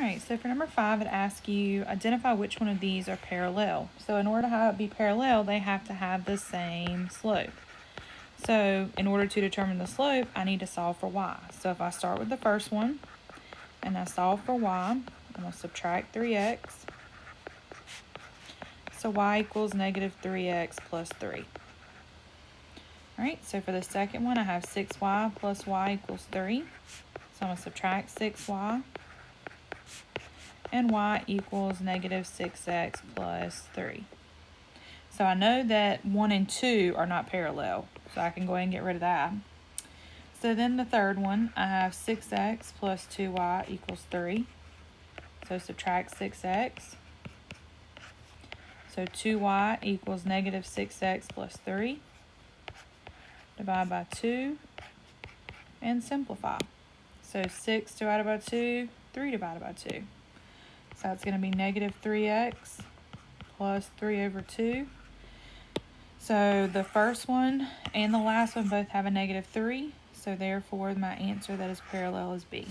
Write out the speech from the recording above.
Alright, so for number 5, it asks you identify which one of these are parallel. So in order to have it be parallel, they have to have the same slope. So in order to determine the slope, I need to solve for y. So if I start with the first one and I solve for y, I'm going to subtract 3x. So y equals negative 3x plus 3. Alright, so for the second one, I have 6y plus y equals 3. So I'm going to subtract 6y. And y equals negative 6x plus 3. So I know that 1 and 2 are not parallel, so I can go ahead and get rid of that. So then the third one, I have 6x plus 2y equals 3. So subtract 6x. So 2y equals negative 6x plus 3. Divide by 2 and simplify. So 6 divided by 2, 3 divided by 2. So it's going to be negative 3x plus 3 over 2. So the first one and the last one both have a negative 3. So therefore, my answer that is parallel is B.